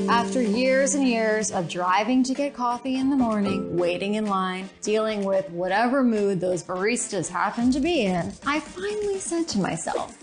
After years and years of driving to get coffee in the morning, waiting in line, dealing with whatever mood those baristas happen to be in, I finally said to myself,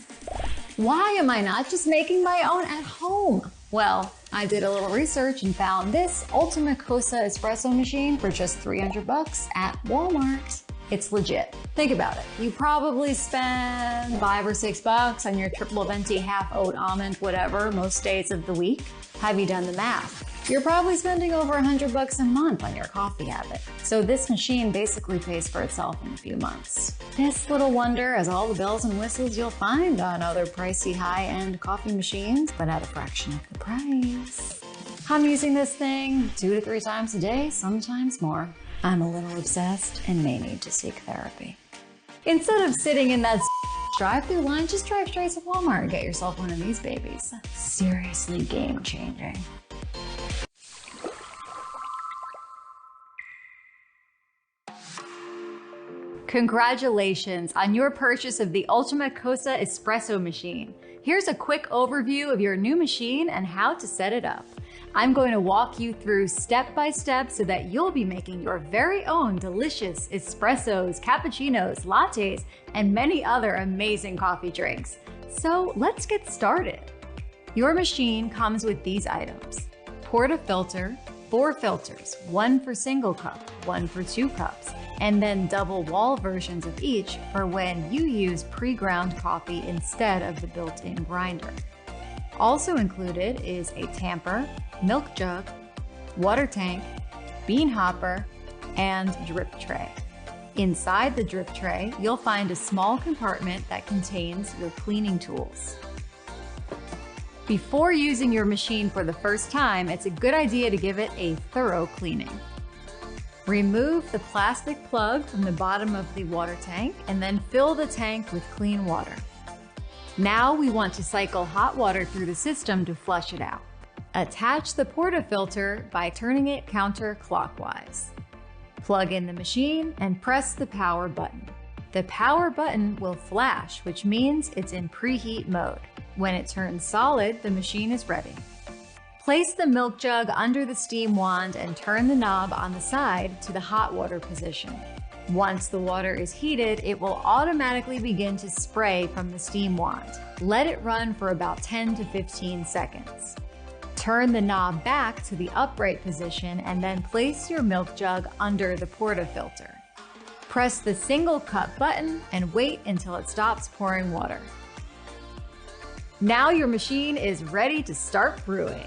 why am I not just making my own at home? Well, I did a little research and found this Ultima Cosa espresso machine for just 300 bucks at Walmart. It's legit. Think about it. You probably spend $5 or $6 on your triple venti, half oat almond, whatever, most days of the week. Have you done the math? You're probably spending over 100 bucks a month on your coffee habit. So this machine basically pays for itself in a few months. This little wonder has all the bells and whistles you'll find on other pricey high-end coffee machines, but at a fraction of the price. I'm using this thing 2 to 3 times a day, sometimes more. I'm a little obsessed and may need to seek therapy. Instead of sitting in that drive-through line, just drive straight to Walmart and get yourself one of these babies. Seriously game-changing. Congratulations on your purchase of the Ultima Cosa espresso machine. Here's a quick overview of your new machine and how to set it up. I'm going to walk you through step by step so that you'll be making your very own delicious espressos, cappuccinos, lattes, and many other amazing coffee drinks. So let's get started. Your machine comes with these items: portafilter, 4 filters, 1 for single cup, 1 for 2 cups, and then double wall versions of each for when you use pre-ground coffee instead of the built-in grinder. Also included is a tamper, milk jug, water tank, bean hopper, and drip tray. Inside the drip tray, you'll find a small compartment that contains your cleaning tools. Before using your machine for the first time, it's a good idea to give it a thorough cleaning. Remove the plastic plug from the bottom of the water tank and then fill the tank with clean water. Now we want to cycle hot water through the system to flush it out. Attach the portafilter by turning it counterclockwise. Plug in the machine and press the power button. The power button will flash, which means it's in preheat mode. When it turns solid, the machine is ready. Place the milk jug under the steam wand and turn the knob on the side to the hot water position. Once the water is heated, it will automatically begin to spray from the steam wand. Let it run for about 10 to 15 seconds. Turn the knob back to the upright position and then place your milk jug under the portafilter. Press the single cup button and wait until it stops pouring water. Now your machine is ready to start brewing.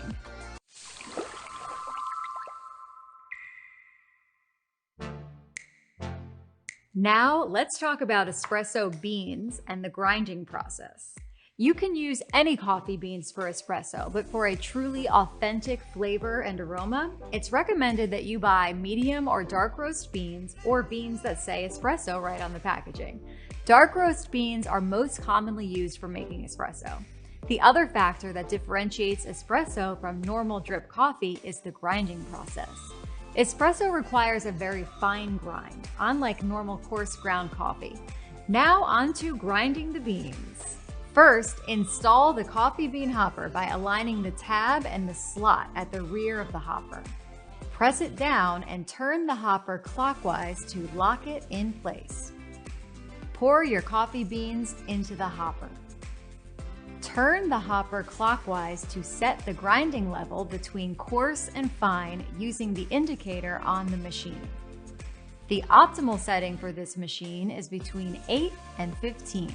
Now let's talk about espresso beans and the grinding process. You can use any coffee beans for espresso, but for a truly authentic flavor and aroma, it's recommended that you buy medium or dark roast beans or beans that say espresso right on the packaging. Dark roast beans are most commonly used for making espresso. The other factor that differentiates espresso from normal drip coffee is the grinding process. Espresso requires a very fine grind, unlike normal coarse ground coffee. Now onto grinding the beans. First, install the coffee bean hopper by aligning the tab and the slot at the rear of the hopper. Press it down and turn the hopper clockwise to lock it in place. Pour your coffee beans into the hopper. Turn the hopper clockwise to set the grinding level between coarse and fine using the indicator on the machine. The optimal setting for this machine is between 8 and 15.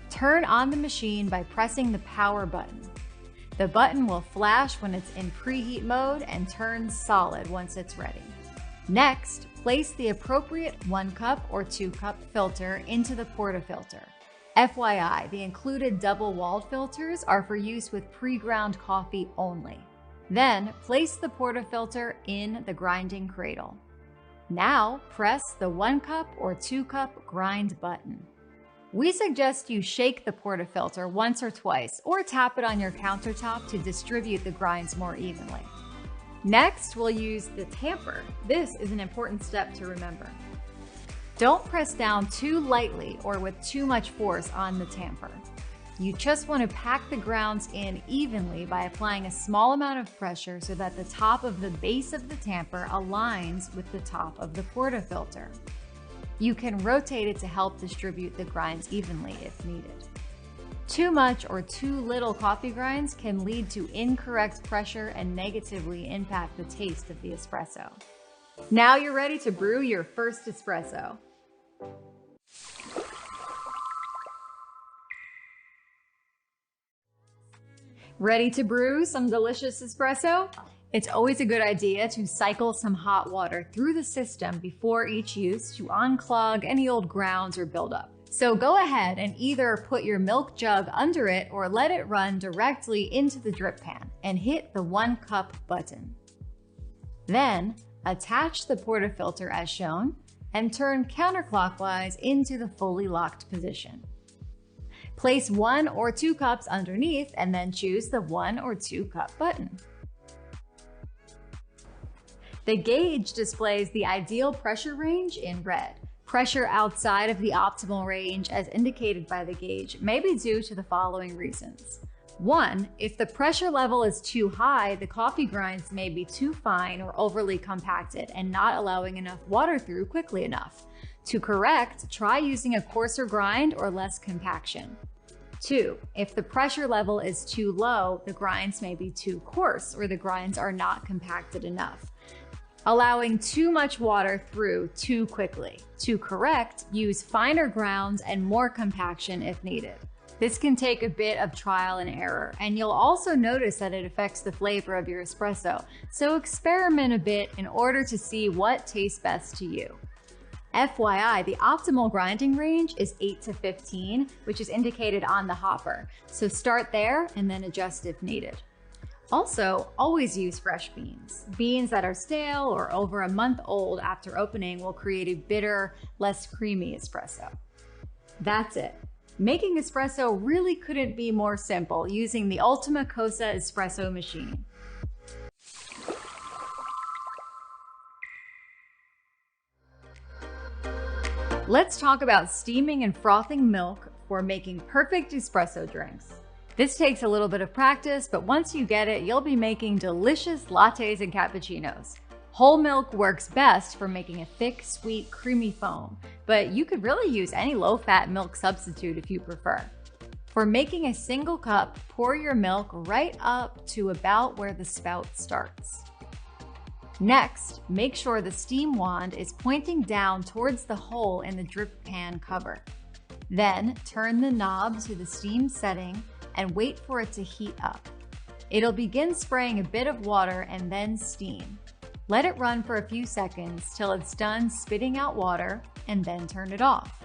Turn on the machine by pressing the power button. The button will flash when it's in preheat mode and turn solid once it's ready. Next, place the appropriate 1 cup or 2 cup filter into the portafilter. FYI, the included double-walled filters are for use with pre-ground coffee only. Then, place the portafilter in the grinding cradle. Now, press the 1 cup or 2 cup grind button. We suggest you shake the portafilter once or twice or tap it on your countertop to distribute the grinds more evenly. Next, we'll use the tamper. This is an important step to remember. Don't press down too lightly or with too much force on the tamper. You just want to pack the grounds in evenly by applying a small amount of pressure so that the top of the base of the tamper aligns with the top of the portafilter. You can rotate it to help distribute the grinds evenly if needed. Too much or too little coffee grinds can lead to incorrect pressure and negatively impact the taste of the espresso. Now you're ready to brew your first espresso. Ready to brew some delicious espresso? It's always a good idea to cycle some hot water through the system before each use to unclog any old grounds or buildup. So go ahead and either put your milk jug under it or let it run directly into the drip pan and hit the 1 cup button. Then attach the portafilter as shown and turn counterclockwise into the fully locked position. Place 1 or 2 cups underneath and then choose the 1 or 2 cup button. The gauge displays the ideal pressure range in red. Pressure outside of the optimal range, as indicated by the gauge, may be due to the following reasons. 1, if the pressure level is too high, the coffee grinds may be too fine or overly compacted and not allowing enough water through quickly enough. To correct, try using a coarser grind or less compaction. 2, if the pressure level is too low, the grinds may be too coarse or the grinds are not compacted enough, allowing too much water through too quickly. To correct, use finer grounds and more compaction if needed. This can take a bit of trial and error, and you'll also notice that it affects the flavor of your espresso, so experiment a bit in order to see what tastes best to you. FYI, the optimal grinding range is 8 to 15, which is indicated on the hopper, so start there and then adjust if needed. Also, always use fresh beans. Beans that are stale or over a month old after opening will create a bitter, less creamy espresso. That's it. Making espresso really couldn't be more simple using the Ultimacosa espresso machine. Let's talk about steaming and frothing milk for making perfect espresso drinks. This takes a little bit of practice, but once you get it, you'll be making delicious lattes and cappuccinos. Whole milk works best for making a thick, sweet, creamy foam, but you could really use any low-fat milk substitute if you prefer. For making a single cup, pour your milk right up to about where the spout starts. Next, make sure the steam wand is pointing down towards the hole in the drip pan cover. Then, turn the knob to the steam setting and wait for it to heat up. It'll begin spraying a bit of water and then steam. Let it run for a few seconds till it's done spitting out water and then turn it off.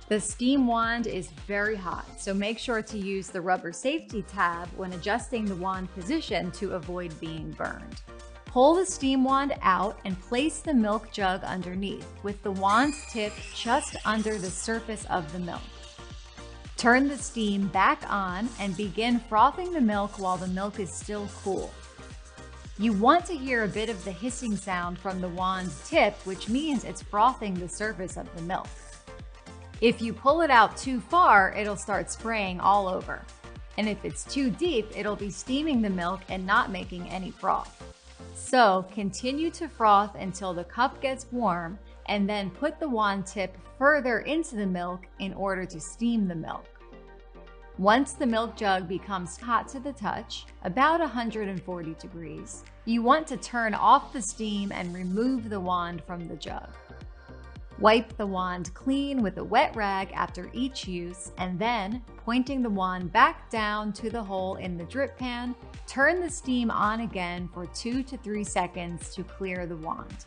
The steam wand is very hot, so make sure to use the rubber safety tab when adjusting the wand position to avoid being burned. Pull the steam wand out and place the milk jug underneath with the wand's tip just under the surface of the milk. Turn the steam back on and begin frothing the milk while the milk is still cool. You want to hear a bit of the hissing sound from the wand's tip, which means it's frothing the surface of the milk. If you pull it out too far, it'll start spraying all over. And if it's too deep, it'll be steaming the milk and not making any froth. So continue to froth until the cup gets warm and then put the wand tip further into the milk in order to steam the milk. Once the milk jug becomes hot to the touch, about 140 degrees, you want to turn off the steam and remove the wand from the jug. Wipe the wand clean with a wet rag after each use, and then, pointing the wand back down to the hole in the drip pan, turn the steam on again for 2 to 3 seconds to clear the wand.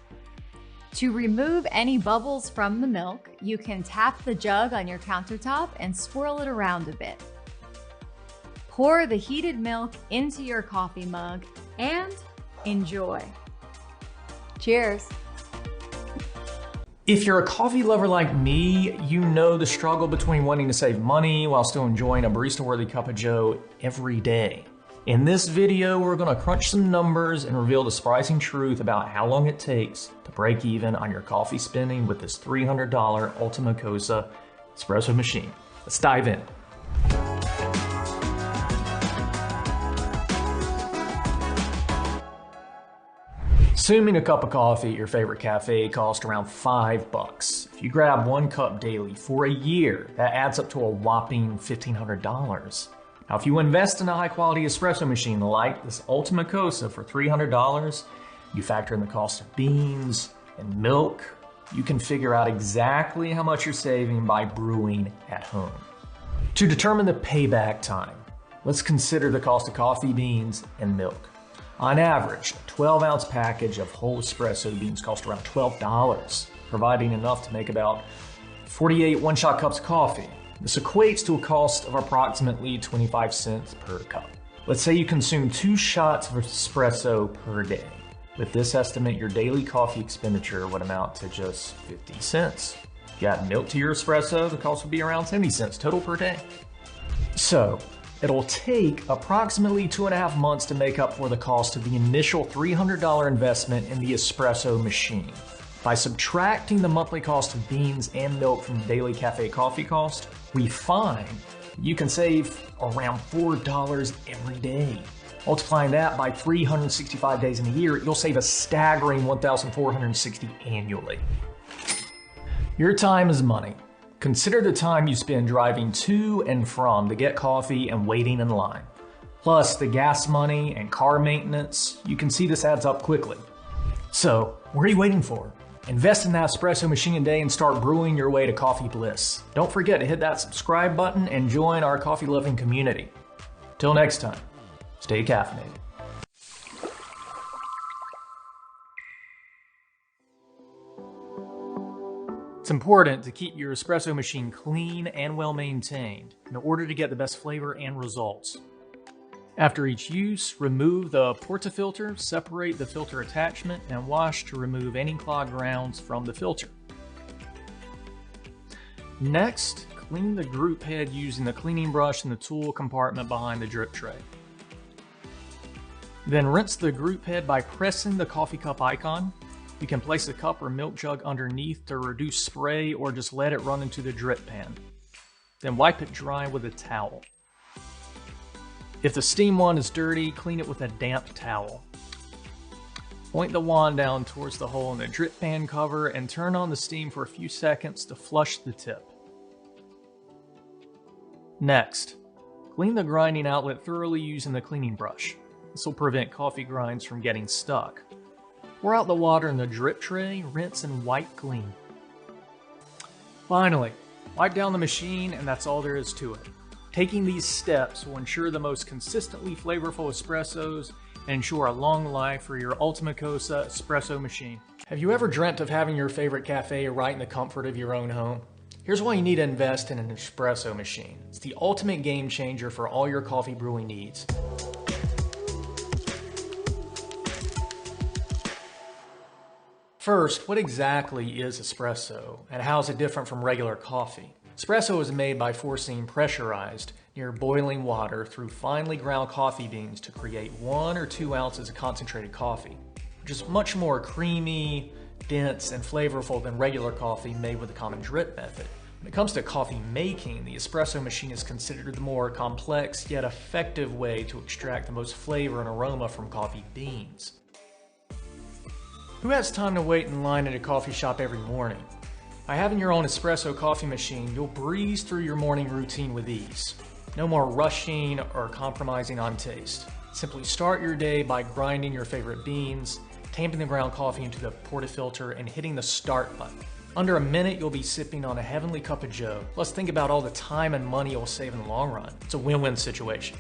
To remove any bubbles from the milk, you can tap the jug on your countertop and swirl it around a bit. Pour the heated milk into your coffee mug and enjoy. Cheers. If you're a coffee lover like me, you know the struggle between wanting to save money while still enjoying a barista-worthy cup of joe every day. In this video, we're going to crunch some numbers and reveal the surprising truth about how long it takes to break even on your coffee spending with this $300 Ultima Cosa espresso machine. Let's dive in. Assuming a cup of coffee at your favorite cafe costs around $5. If you grab 1 cup daily for a year, that adds up to a whopping $1,500. Now, if you invest in a high-quality espresso machine like this Ultima Cosa for $300, you factor in the cost of beans and milk, you can figure out exactly how much you're saving by brewing at home. To determine the payback time, let's consider the cost of coffee beans and milk. On average, a 12-ounce package of whole espresso beans costs around $12, providing enough to make about 48 one-shot cups of coffee. This equates to a cost of approximately 25 cents per cup. Let's say you consume 2 shots of espresso per day. With this estimate, your daily coffee expenditure would amount to just 50 cents. If you add milk to your espresso, the cost would be around 70 cents total per day. So, it'll take approximately 2.5 months to make up for the cost of the initial $300 investment in the espresso machine. By subtracting the monthly cost of beans and milk from the daily cafe coffee cost, we find you can save around $4 every day. Multiplying that by 365 days in a year, you'll save a staggering $1,460 annually. Your time is money. Consider the time you spend driving to and from to get coffee and waiting in line. Plus the gas money and car maintenance, you can see this adds up quickly. So, what are you waiting for? Invest in that espresso machine today and start brewing your way to coffee bliss. Don't forget to hit that subscribe button and join our coffee loving community. Till next time, stay caffeinated. It's important to keep your espresso machine clean and well maintained in order to get the best flavor and results. After each use, remove the portafilter, separate the filter attachment, and wash to remove any clogged grounds from the filter. Next, clean the group head using the cleaning brush in the tool compartment behind the drip tray. Then rinse the group head by pressing the coffee cup icon. You can place the cup or milk jug underneath to reduce spray or just let it run into the drip pan. Then wipe it dry with a towel. If the steam wand is dirty, clean it with a damp towel. Point the wand down towards the hole in the drip pan cover and turn on the steam for a few seconds to flush the tip. Next, clean the grinding outlet thoroughly using the cleaning brush. This will prevent coffee grinds from getting stuck. Pour out the water in the drip tray, rinse and wipe clean. Finally, wipe down the machine and that's all there is to it. Taking these steps will ensure the most consistently flavorful espressos and ensure a long life for your Ultimacosa espresso machine. Have you ever dreamt of having your favorite cafe right in the comfort of your own home? Here's why you need to invest in an espresso machine. It's the ultimate game changer for all your coffee brewing needs. First, what exactly is espresso and how is it different from regular coffee? Espresso is made by forcing pressurized, near boiling water through finely ground coffee beans to create 1 or 2 ounces of concentrated coffee, which is much more creamy, dense, and flavorful than regular coffee made with the common drip method. When it comes to coffee making, the espresso machine is considered the more complex yet effective way to extract the most flavor and aroma from coffee beans. Who has time to wait in line at a coffee shop every morning? By having your own espresso coffee machine, you'll breeze through your morning routine with ease. No more rushing or compromising on taste. Simply start your day by grinding your favorite beans, tamping the ground coffee into the portafilter, and hitting the start button. Under a minute, you'll be sipping on a heavenly cup of joe. Plus, think about all the time and money you'll save in the long run. It's a win-win situation.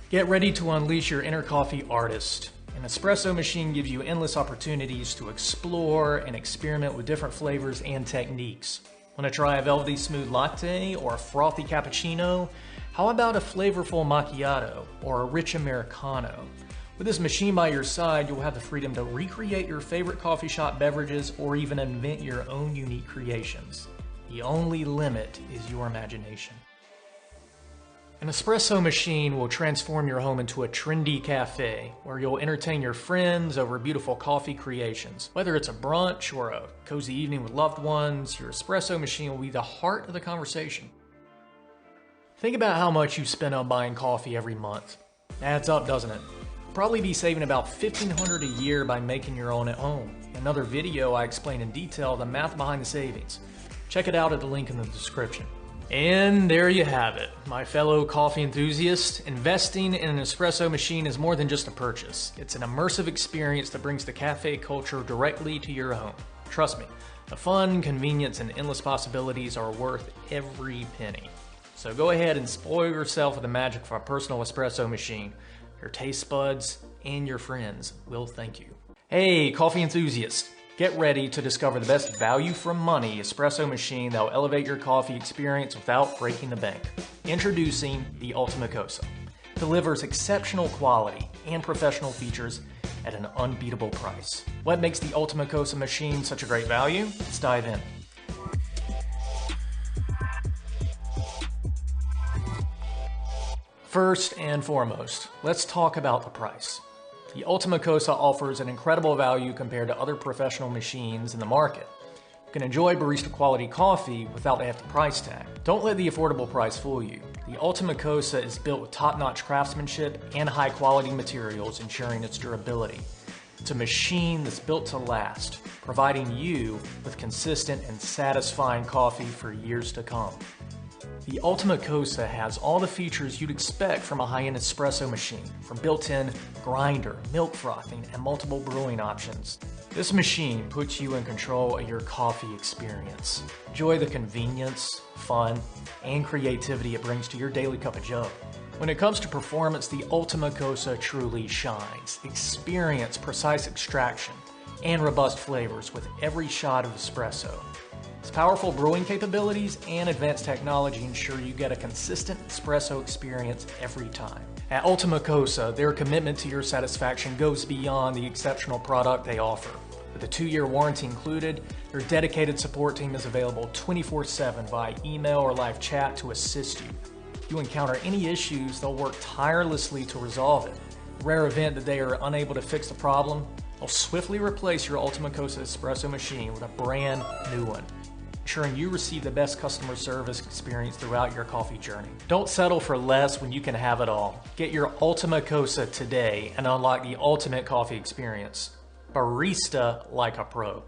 Get ready to unleash your inner coffee artist. An espresso machine gives you endless opportunities to explore and experiment with different flavors and techniques. Want to try a velvety smooth latte or a frothy cappuccino? How about a flavorful macchiato or a rich Americano? With this machine by your side, you'll have the freedom to recreate your favorite coffee shop beverages or even invent your own unique creations. The only limit is your imagination. An espresso machine will transform your home into a trendy cafe where you'll entertain your friends over beautiful coffee creations. Whether it's a brunch or a cozy evening with loved ones, your espresso machine will be the heart of the conversation. Think about how much you spend on buying coffee every month. Adds up, doesn't it? probably be saving about $1,500 a year by making your own at home. In another video, I explain in detail the math behind the savings. Check it out at the link in the description. And there you have it, my fellow coffee enthusiasts. Investing in an espresso machine is more than just a purchase. It's an immersive experience that brings the cafe culture directly to your home. Trust me, the fun, convenience, and endless possibilities are worth every penny. So go ahead and spoil yourself with the magic of a personal espresso machine. Your taste buds and your friends will thank you. Hey, coffee enthusiasts! Get ready to discover the best value for money espresso machine that will elevate your coffee experience without breaking the bank. Introducing the Ultimacosa. It delivers exceptional quality and professional features at an unbeatable price. What makes the Ultimacosa machine such a great value? Let's dive in. First and foremost, let's talk about the price. The Ultimacosa offers an incredible value compared to other professional machines in the market. You can enjoy barista quality coffee without the hefty price tag. Don't let the affordable price fool you. The Ultimacosa is built with top-notch craftsmanship and high-quality materials, ensuring its durability. It's a machine that's built to last, providing you with consistent and satisfying coffee for years to come. The Ultimacosa has all the features you'd expect from a high-end espresso machine, from built-in grinder, milk frothing, and multiple brewing options. This machine puts you in control of your coffee experience. Enjoy the convenience, fun, and creativity it brings to your daily cup of joe. When it comes to performance, the Ultimacosa truly shines. Experience precise extraction and robust flavors with every shot of espresso. Its powerful brewing capabilities and advanced technology ensure you get a consistent espresso experience every time. At Ultimacosa, their commitment to your satisfaction goes beyond the exceptional product they offer. With a 2-year warranty included, their dedicated support team is available 24/7 via email or live chat to assist you. If you encounter any issues, they'll work tirelessly to resolve it. In the rare event that they are unable to fix the problem, they'll swiftly replace your Ultimacosa espresso machine with a brand new one, ensuring you receive the best customer service experience throughout your coffee journey. Don't settle for less when you can have it all. Get your Ultimacosa today and unlock the ultimate coffee experience. Barista like a pro.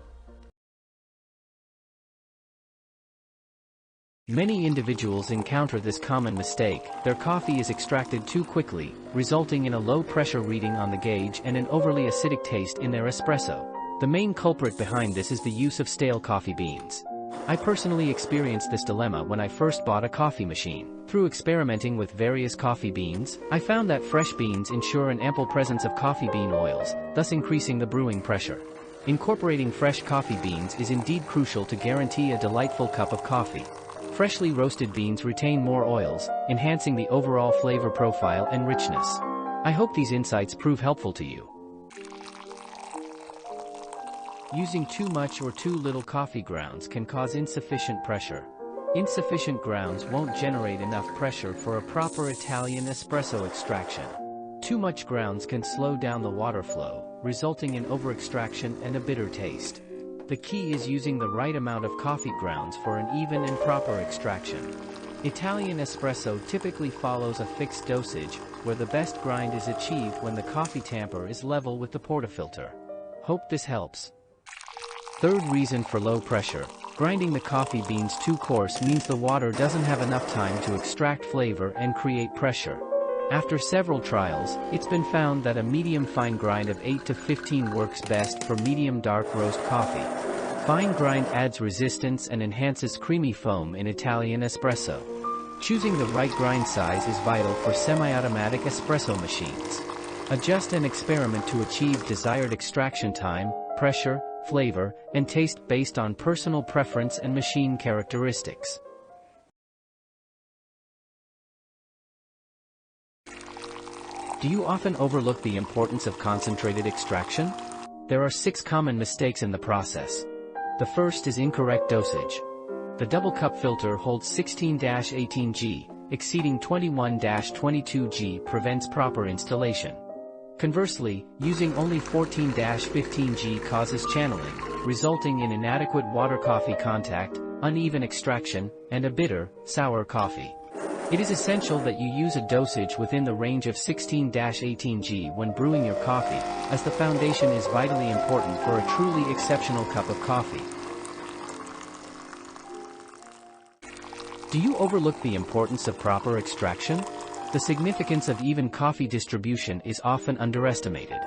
Many individuals encounter this common mistake. Their coffee is extracted too quickly, resulting in a low pressure reading on the gauge and an overly acidic taste in their espresso. The main culprit behind this is the use of stale coffee beans. I personally experienced this dilemma when I first bought a coffee machine. Through experimenting with various coffee beans, I found that fresh beans ensure an ample presence of coffee bean oils, thus increasing the brewing pressure. Incorporating fresh coffee beans is indeed crucial to guarantee a delightful cup of coffee. Freshly roasted beans retain more oils, enhancing the overall flavor profile and richness. I hope these insights prove helpful to you. Using too much or too little coffee grounds can cause insufficient pressure. Insufficient grounds won't generate enough pressure for a proper Italian espresso extraction. Too much grounds can slow down the water flow, resulting in over-extraction and a bitter taste. The key is using the right amount of coffee grounds for an even and proper extraction. Italian espresso typically follows a fixed dosage, where the best grind is achieved when the coffee tamper is level with the portafilter. Hope this helps. Third reason for low pressure. Grinding the coffee beans too coarse means the water doesn't have enough time to extract flavor and create pressure. After several trials, it's been found that a medium fine grind of 8 to 15 works best for medium dark roast coffee. Fine grind adds resistance and enhances creamy foam in Italian espresso. Choosing the right grind size is vital for semi-automatic espresso machines. Adjust and experiment to achieve desired extraction time, pressure, flavor, and taste based on personal preference and machine characteristics. Do you often overlook the importance of concentrated extraction? There are 6 common mistakes in the process. The first is incorrect dosage. The double cup filter holds 16-18 G, exceeding 21-22 G prevents proper installation. Conversely, using only 14-15 G causes channeling, resulting in inadequate water-coffee contact, uneven extraction, and a bitter, sour coffee. It is essential that you use a dosage within the range of 16-18 g when brewing your coffee, as the foundation is vitally important for a truly exceptional cup of coffee. Do you overlook the importance of proper extraction? The significance of even coffee distribution is often underestimated.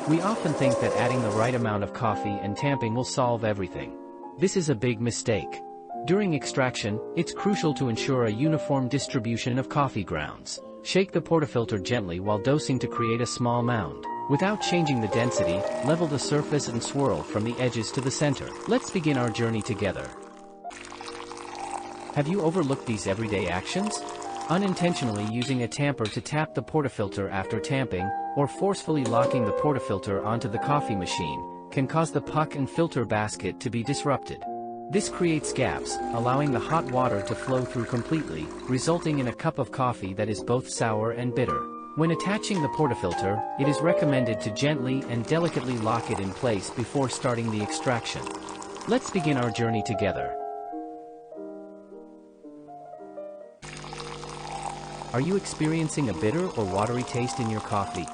We often think that adding the right amount of coffee and tamping will solve everything. This is a big mistake. During extraction, it's crucial to ensure a uniform distribution of coffee grounds. Shake the portafilter gently while dosing to create a small mound. Without changing the density, level the surface and swirl from the edges to the center. Let's begin our journey together. Have you overlooked these everyday actions? Unintentionally using a tamper to tap the portafilter after tamping, or forcefully locking the portafilter onto the coffee machine, can cause the puck and filter basket to be disrupted. This creates gaps, allowing the hot water to flow through completely, resulting in a cup of coffee that is both sour and bitter. When attaching the portafilter, it is recommended to gently and delicately lock it in place before starting the extraction. Let's begin our journey together. Are you experiencing a bitter or watery taste in your coffee?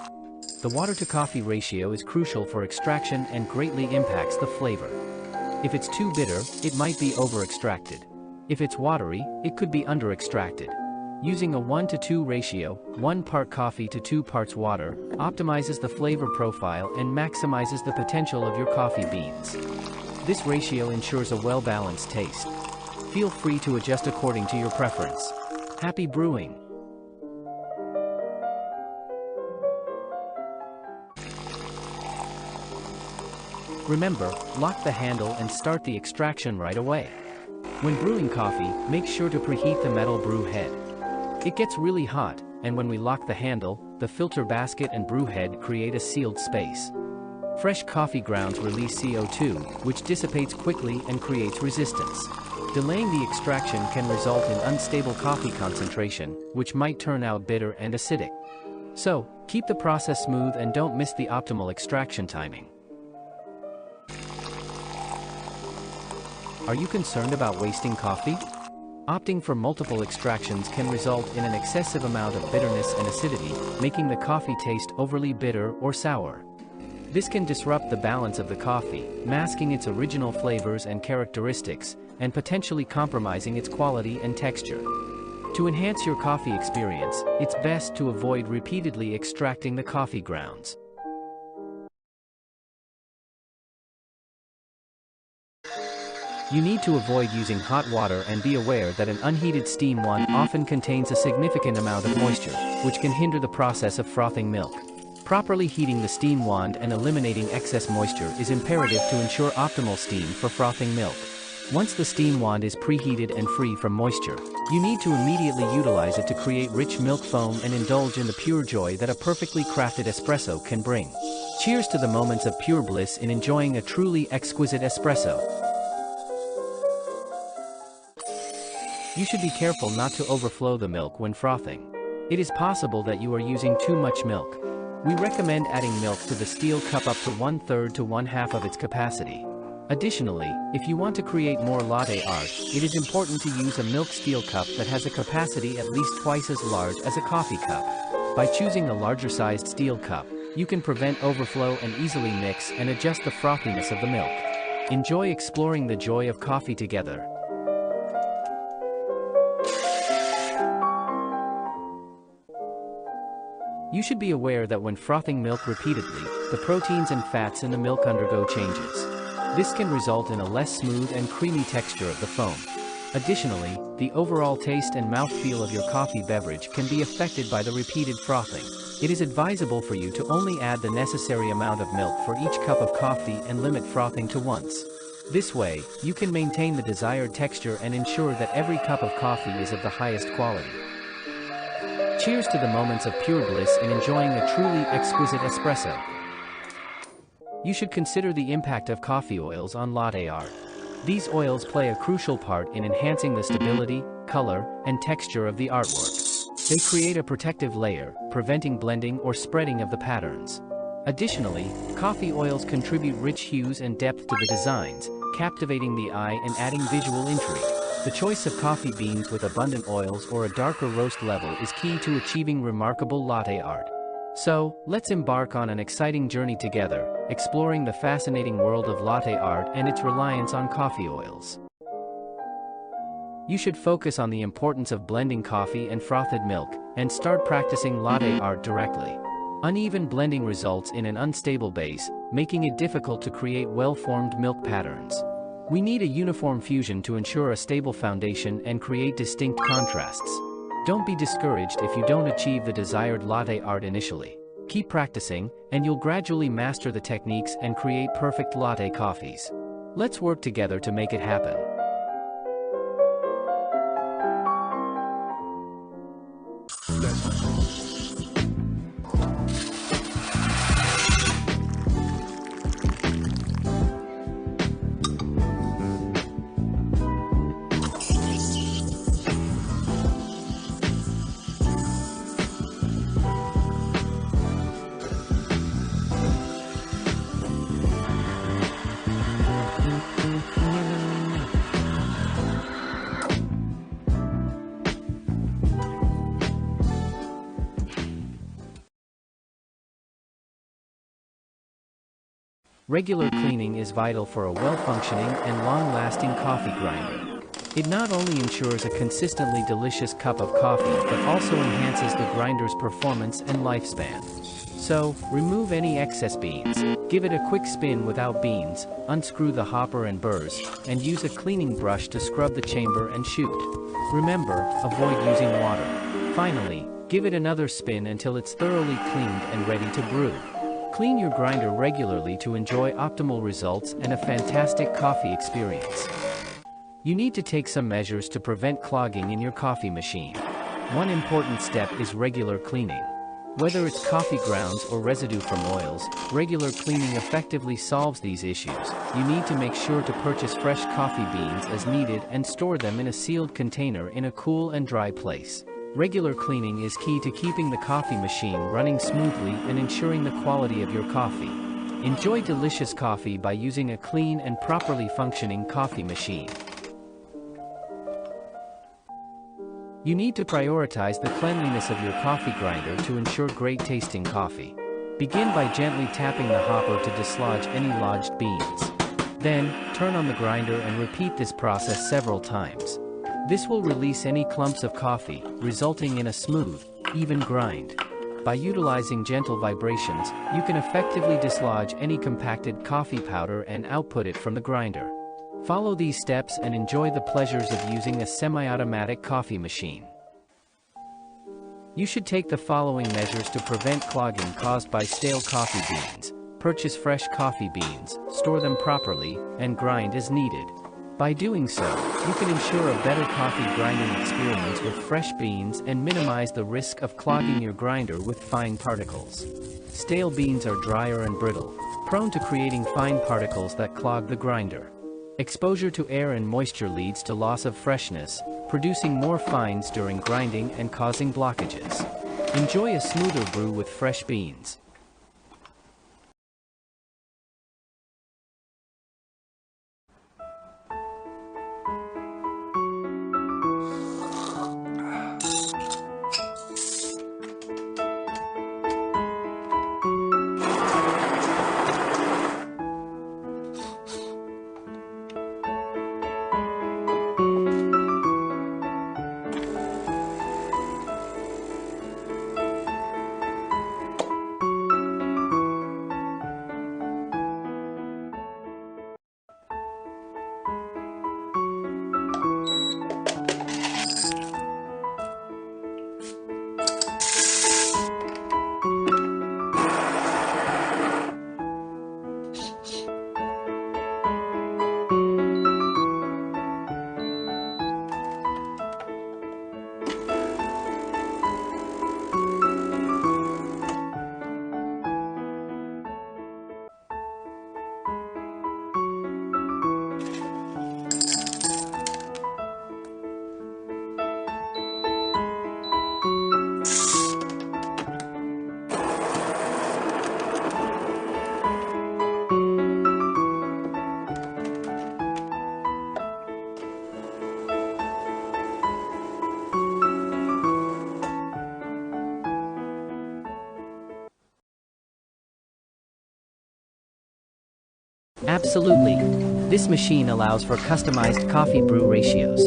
The water-to-coffee ratio is crucial for extraction and greatly impacts the flavor. If it's too bitter, it might be over-extracted. If it's watery, it could be under-extracted. Using a 1:2 ratio, 1 part coffee to 2 parts water, optimizes the flavor profile and maximizes the potential of your coffee beans. This ratio ensures a well-balanced taste. Feel free to adjust according to your preference. Happy brewing! Remember, lock the handle and start the extraction right away. When brewing coffee, make sure to preheat the metal brew head. It gets really hot, and when we lock the handle, the filter basket and brew head create a sealed space. Fresh coffee grounds release CO2, which dissipates quickly and creates resistance. Delaying the extraction can result in unstable coffee concentration, which might turn out bitter and acidic. So, keep the process smooth and don't miss the optimal extraction timing. Are you concerned about wasting coffee? Opting for multiple extractions can result in an excessive amount of bitterness and acidity, making the coffee taste overly bitter or sour. This can disrupt the balance of the coffee, masking its original flavors and characteristics, and potentially compromising its quality and texture. To enhance your coffee experience, it's best to avoid repeatedly extracting the coffee grounds. You need to avoid using hot water and be aware that an unheated steam wand often contains a significant amount of moisture, which can hinder the process of frothing milk. Properly heating the steam wand and eliminating excess moisture is imperative to ensure optimal steam for frothing milk. Once the steam wand is preheated and free from moisture, you need to immediately utilize it to create rich milk foam and indulge in the pure joy that a perfectly crafted espresso can bring. Cheers to the moments of pure bliss in enjoying a truly exquisite espresso. You should be careful not to overflow the milk when frothing. It is possible that you are using too much milk. We recommend adding milk to the steel cup up to 1/3 to 1/2 of its capacity. Additionally, if you want to create more latte art, it is important to use a milk steel cup that has a capacity at least twice as large as a coffee cup. By choosing a larger sized steel cup, you can prevent overflow and easily mix and adjust the frothiness of the milk. Enjoy exploring the joy of coffee together. You should be aware that when frothing milk repeatedly, the proteins and fats in the milk undergo changes. This can result in a less smooth and creamy texture of the foam. Additionally, the overall taste and mouthfeel of your coffee beverage can be affected by the repeated frothing. It is advisable for you to only add the necessary amount of milk for each cup of coffee and limit frothing to once. This way, you can maintain the desired texture and ensure that every cup of coffee is of the highest quality. Cheers to the moments of pure bliss in enjoying a truly exquisite espresso. You should consider the impact of coffee oils on latte art. These oils play a crucial part in enhancing the stability, color, and texture of the artwork. They create a protective layer, preventing blending or spreading of the patterns. Additionally, coffee oils contribute rich hues and depth to the designs, captivating the eye and adding visual intrigue. The choice of coffee beans with abundant oils or a darker roast level is key to achieving remarkable latte art. So, let's embark on an exciting journey together, exploring the fascinating world of latte art and its reliance on coffee oils. You should focus on the importance of blending coffee and frothed milk, and start practicing latte art directly. Uneven blending results in an unstable base, making it difficult to create well-formed milk patterns. We need a uniform fusion to ensure a stable foundation and create distinct contrasts. Don't be discouraged if you don't achieve the desired latte art initially. Keep practicing, and you'll gradually master the techniques and create perfect latte coffees. Let's work together to make it happen. Regular cleaning is vital for a well-functioning and long-lasting coffee grinder. It not only ensures a consistently delicious cup of coffee but also enhances the grinder's performance and lifespan. So, remove any excess beans, give it a quick spin without beans, unscrew the hopper and burrs, and use a cleaning brush to scrub the chamber and chute. Remember, avoid using water. Finally, give it another spin until it's thoroughly cleaned and ready to brew. Clean your grinder regularly to enjoy optimal results and a fantastic coffee experience. You need to take some measures to prevent clogging in your coffee machine. One important step is regular cleaning. Whether it's coffee grounds or residue from oils, regular cleaning effectively solves these issues. You need to make sure to purchase fresh coffee beans as needed and store them in a sealed container in a cool and dry place. Regular cleaning is key to keeping the coffee machine running smoothly and ensuring the quality of your coffee. Enjoy delicious coffee by using a clean and properly functioning coffee machine. You need to prioritize the cleanliness of your coffee grinder to ensure great tasting coffee. Begin by gently tapping the hopper to dislodge any lodged beans. Then, turn on the grinder and repeat this process several times. This will release any clumps of coffee, resulting in a smooth, even grind. By utilizing gentle vibrations, you can effectively dislodge any compacted coffee powder and output it from the grinder. Follow these steps and enjoy the pleasures of using a semi-automatic coffee machine. You should take the following measures to prevent clogging caused by stale coffee beans. Purchase fresh coffee beans, store them properly, and grind as needed. By doing so, you can ensure a better coffee grinding experience with fresh beans and minimize the risk of clogging your grinder with fine particles. Stale beans are drier and brittle, prone to creating fine particles that clog the grinder. Exposure to air and moisture leads to loss of freshness, producing more fines during grinding and causing blockages. Enjoy a smoother brew with fresh beans. Absolutely. This machine allows for customized coffee brew ratios.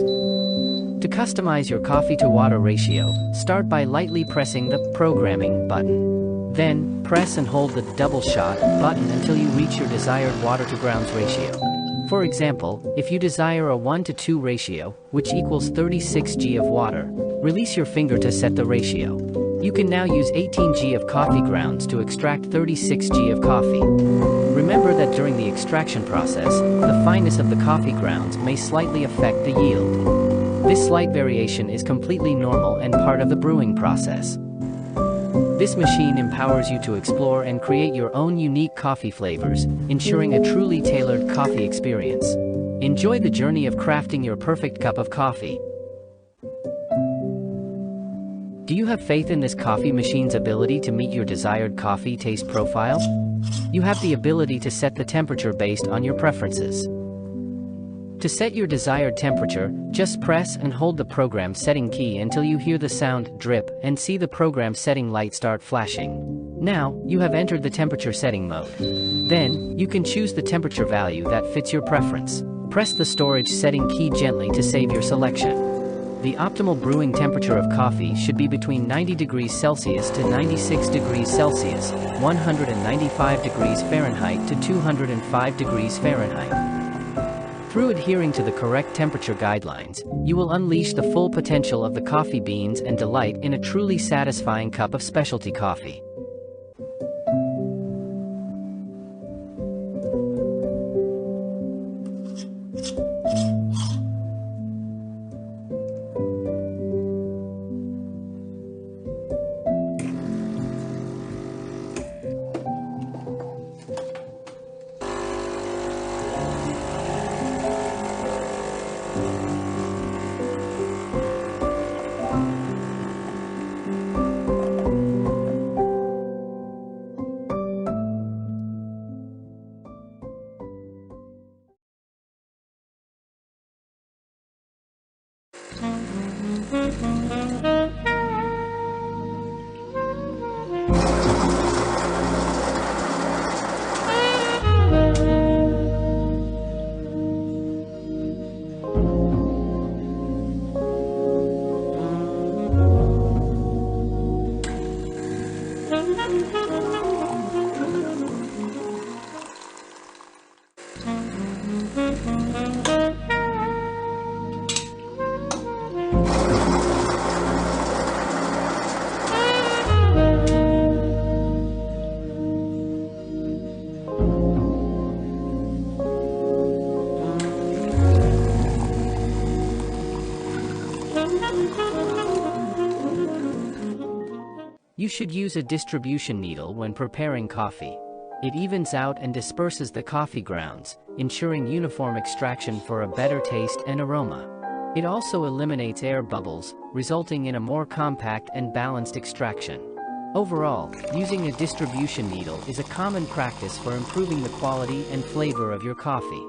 To customize your coffee to water ratio, start by lightly pressing the programming button. Then, press and hold the double shot button until you reach your desired water to grounds ratio. For example, if you desire a 1:2 ratio, which equals 36 g of water, release your finger to set the ratio. You can now use 18 g of coffee grounds to extract 36 g of coffee. Remember that during the extraction process, the fineness of the coffee grounds may slightly affect the yield. This slight variation is completely normal and part of the brewing process. This machine empowers you to explore and create your own unique coffee flavors, ensuring a truly tailored coffee experience. Enjoy the journey of crafting your perfect cup of coffee. Do you have faith in this coffee machine's ability to meet your desired coffee taste profile? You have the ability to set the temperature based on your preferences. To set your desired temperature, just press and hold the program setting key until you hear the sound drip and see the program setting light start flashing. Now, you have entered the temperature setting mode. Then, you can choose the temperature value that fits your preference. Press the storage setting key gently to save your selection. The optimal brewing temperature of coffee should be between 90 degrees Celsius to 96 degrees Celsius, 195 degrees Fahrenheit to 205 degrees Fahrenheit. Through adhering to the correct temperature guidelines, you will unleash the full potential of the coffee beans and delight in a truly satisfying cup of specialty coffee. You should use a distribution needle when preparing coffee. It evens out and disperses the coffee grounds, ensuring uniform extraction for a better taste and aroma. It also eliminates air bubbles, resulting in a more compact and balanced extraction. Overall, using a distribution needle is a common practice for improving the quality and flavor of your coffee.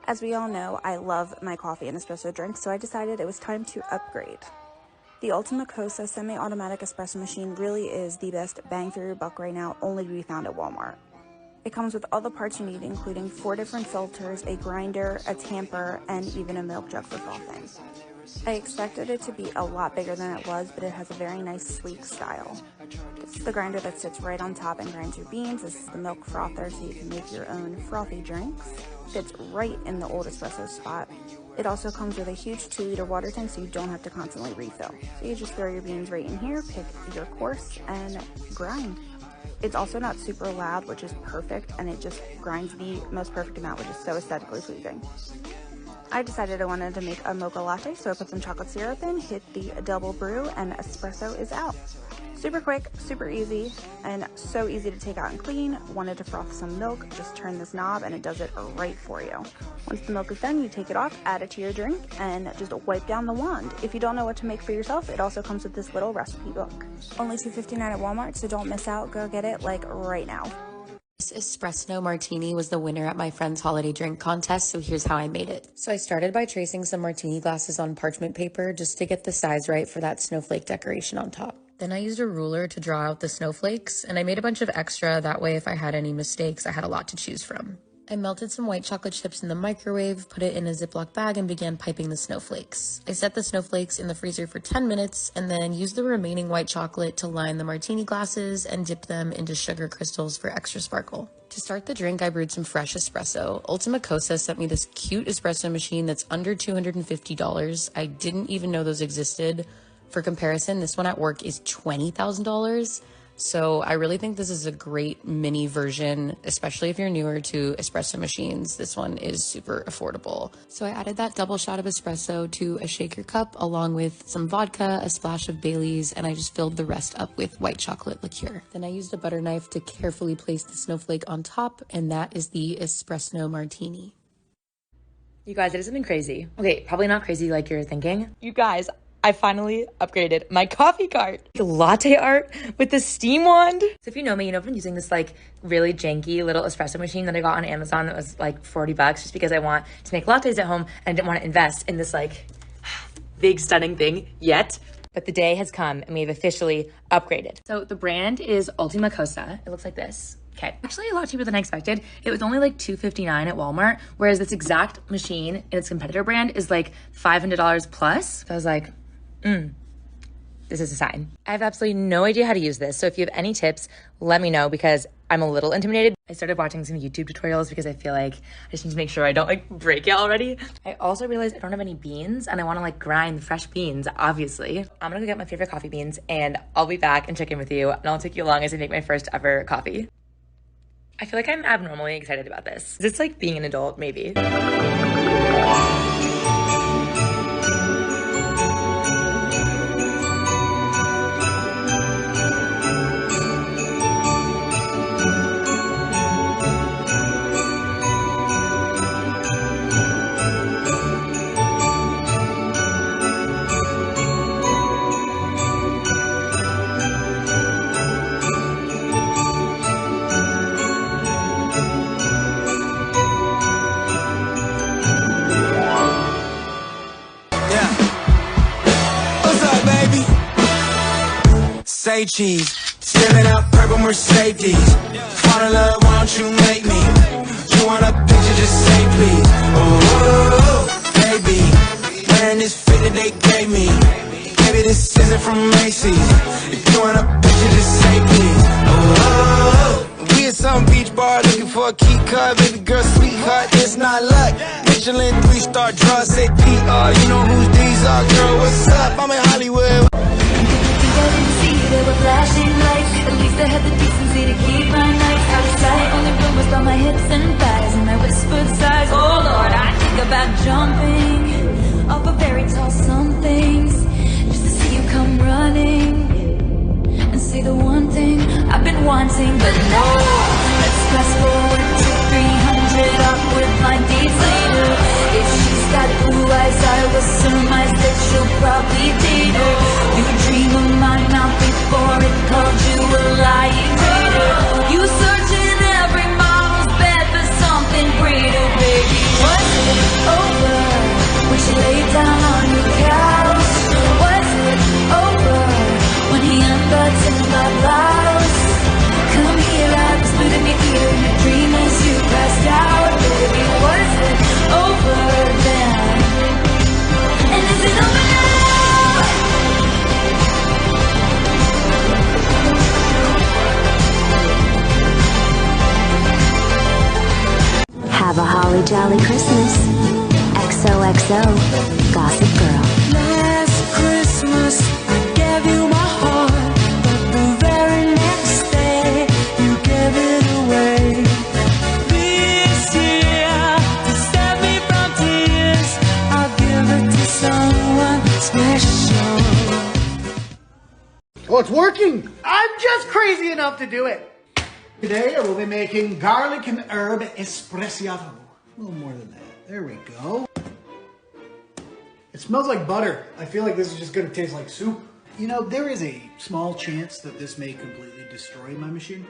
As we all know, I love my coffee and espresso drinks, so I decided it was time to upgrade. The Ultimacosa semi-automatic espresso machine really is the best bang for your buck right now, only to be found at Walmart. It comes with all the parts you need, including 4 different filters, a grinder, a tamper, and even a milk jug for frothing. I expected it to be a lot bigger than it was, but it has a very nice sleek style. This is the grinder that sits right on top and grinds your beans. This is the milk frother, so you can make your own frothy drinks. Fits right in the old espresso spot. It also comes with a huge 2-liter water tank, so you don't have to constantly refill. So you just throw your beans right in here, pick your course, and grind. It's also not super loud, which is perfect, and it just grinds the most perfect amount, which is so aesthetically pleasing. I decided I wanted to make a mocha latte, so I put some chocolate syrup in, hit the double brew, and espresso is out. Super quick, super easy, and so easy to take out and clean. Wanted to froth some milk, just turn this knob and it does it right for you. Once the milk is done, you take it off, add it to your drink, and just wipe down the wand. If you don't know what to make for yourself, it also comes with this little recipe book. Only $2.59 at Walmart, so don't miss out. Go get it, like, right now. This espresso martini was the winner at my friend's holiday drink contest, so here's how I made it. So I started by tracing some martini glasses on parchment paper just to get the size right for that snowflake decoration on top. Then I used a ruler to draw out the snowflakes, and I made a bunch of extra, that way if I had any mistakes, I had a lot to choose from. I melted some white chocolate chips in the microwave, put it in a Ziploc bag, and began piping the snowflakes. I set the snowflakes in the freezer for 10 minutes, and then used the remaining white chocolate to line the martini glasses and dip them into sugar crystals for extra sparkle. To start the drink, I brewed some fresh espresso. Ultima Cosa sent me this cute espresso machine that's under $250. I didn't even know those existed. For comparison, this one at work is $20,000. So I really think this is a great mini version, especially if you're newer to espresso machines. This one is super affordable. So I added that double shot of espresso to a shaker cup along with some vodka, a splash of Bailey's, and I just filled the rest up with white chocolate liqueur. Then I used a butter knife to carefully place the snowflake on top, and that is the espresso martini. You guys, it is something crazy. Okay, probably not crazy like you're thinking. You guys, I finally upgraded my coffee cart. Latte art with the steam wand. So if you know me, you know I've been using this like really janky little espresso machine that I got on Amazon that was like $40 just because I want to make lattes at home and I didn't want to invest in this like big stunning thing yet. But the day has come and we've officially upgraded. So the brand is Ultima Cosa. It looks like this. Okay, actually a lot cheaper than I expected. It was only like $2.59 at Walmart, whereas this exact machine in its competitor brand is like $500 plus. So I was like, this is a sign. I have absolutely no idea how to use this. So if you have any tips, let me know because I'm a little intimidated. I started watching some YouTube tutorials because I feel like I just need to make sure I don't like break it already. I also realized I don't have any beans and I want to like grind fresh beans, obviously. I'm gonna go get my favorite coffee beans and I'll be back and check in with you and I'll take you along as I make my first ever coffee. I feel like I'm abnormally excited about this. Is this like being an adult? Maybe. Say cheese, steaming up purple Mercedes. Fall in love, why don't you make me? You want a picture, just say please. Oh, baby, wearing this fit that they gave me. baby, this isn't from Macy's. If you want a picture, just say please. Oh, we at some beach bar looking for a key card. Baby girl, sweetheart, it's not luck. Michelin 3-star draw, say PR. You know whose these are, girl, what's up? I'm in Hollywood. They were flashing lights. At least I had the decency to keep my nights out of sight. Only rumors about my hips and thighs and my whispered sighs. Oh Lord, I think about jumping off a very tall somethings just to see you come running and say the one thing I've been wanting. But no, let's fast forward to 300 awkward blind dates later. If she's got blue eyes, I will surmise that she'll probably date her. You dream of my mouth before it called you a lying traitor. You search in every model's bed for something greater, baby. Was it over when she laid down on your couch? Was it over when he unbuttoned my blouse? Come here, I whispered in your ear in your dream as you passed out, baby. Was it over then? And is it over now? Have a holly jolly Christmas. XOXO, Gossip Girl. Last Christmas I gave you my heart, but the very next day you gave it away. This year, to save me from tears, I'll give it to someone special. Oh, it's working! I'm just crazy enough to do it. Today I will be making garlic and herb espresso. A little more than that. There we go. It smells like butter. I feel like this is just gonna taste like soup. You know, there is a small chance that this may completely destroy my machine.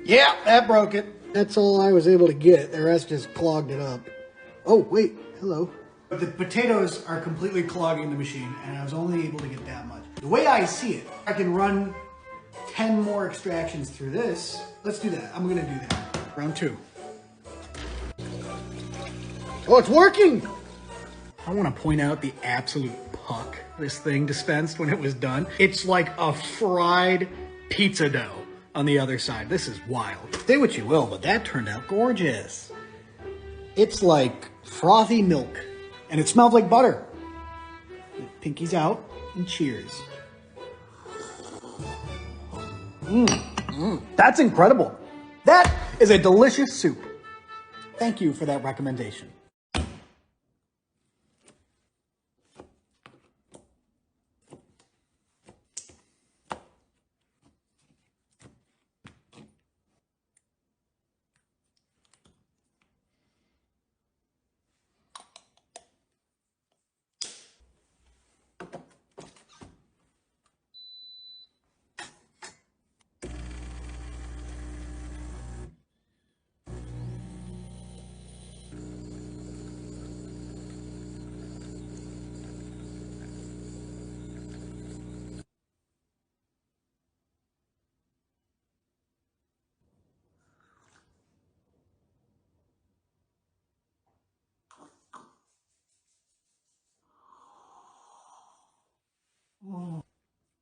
Yeah, that broke it. That's all I was able to get. The rest just clogged it up. Oh, wait, hello. But the potatoes are completely clogging the machine, and I was only able to get that much. The way I see it, I can run 10 more extractions through this. Let's do that. I'm gonna do that. Round 2. Oh, it's working! I wanna point out the absolute puck this thing dispensed when it was done. It's like a fried pizza dough on the other side. This is wild. Say what you will, but that turned out gorgeous. It's like frothy milk, and it smells like butter. Pinkies out, and cheers. That's incredible. That is a delicious soup. Thank you for that recommendation.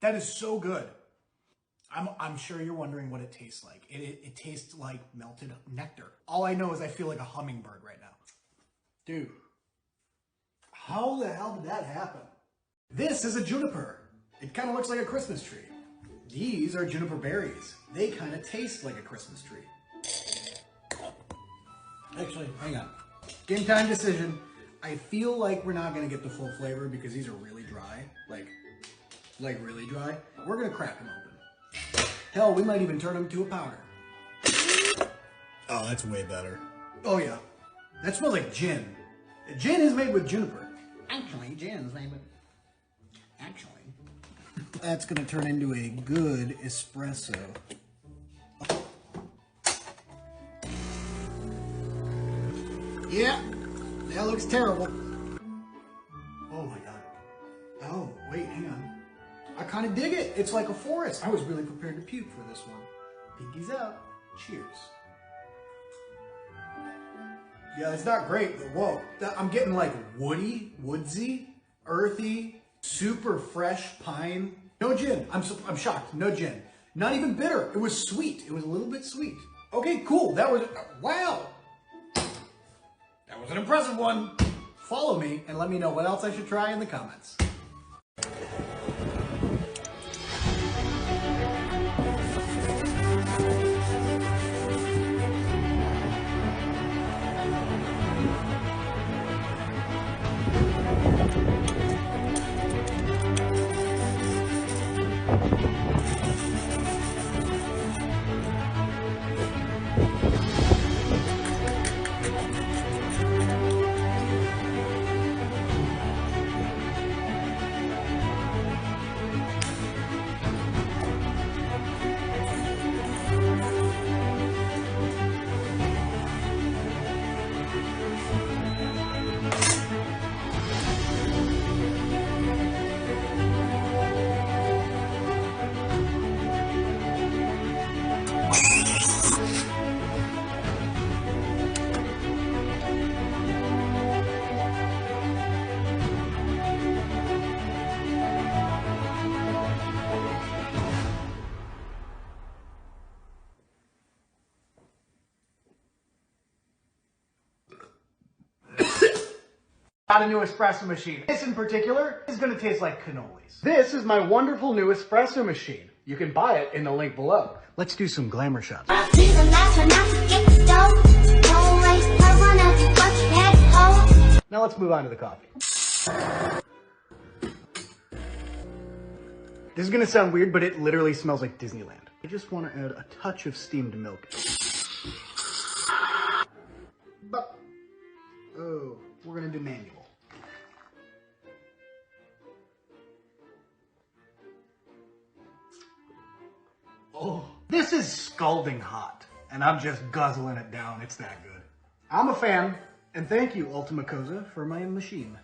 That is so good. I'm sure you're wondering what it tastes like. It tastes like melted nectar. All I know is I feel like a hummingbird right now. Dude, how the hell did that happen? This is a juniper. It kind of looks like a Christmas tree. These are juniper berries. They kind of taste like a Christmas tree. Actually, hang on. Game time decision. I feel like we're not going to get the full flavor because these are really dry. Like really dry. We're going to crack them open. Hell, we might even turn them to a powder. Oh, that's way better. Oh yeah. That smells like gin. Gin is made with juniper. Actually, gin is made with... Actually. That's going to turn into a good espresso. Yeah, that looks terrible. Oh my god. Oh, wait, hang on. I kind of dig it. It's like a forest. I was really prepared to puke for this one. Pinkies out. Cheers. Yeah, it's not great, but whoa. I'm getting like woodsy, earthy, super fresh pine. No gin. I'm shocked. No gin. Not even bitter. It was sweet. It was a little bit sweet. Okay, cool. That was, wow. That was an impressive one. Follow me and let me know what else I should try in the comments. Got a new espresso machine. This in particular is going to taste like cannolis. This is my wonderful new espresso machine. You can buy it in the link below. Let's do some glamour shots. Now let's move on to the coffee. This is going to sound weird, but it literally smells like Disneyland. I just want to add a touch of steamed milk. But, oh, we're going to do manual. Oh, this is scalding hot, and I'm just guzzling it down. It's that good. I'm a fan, and thank you, Ultima Cosa, for my machine.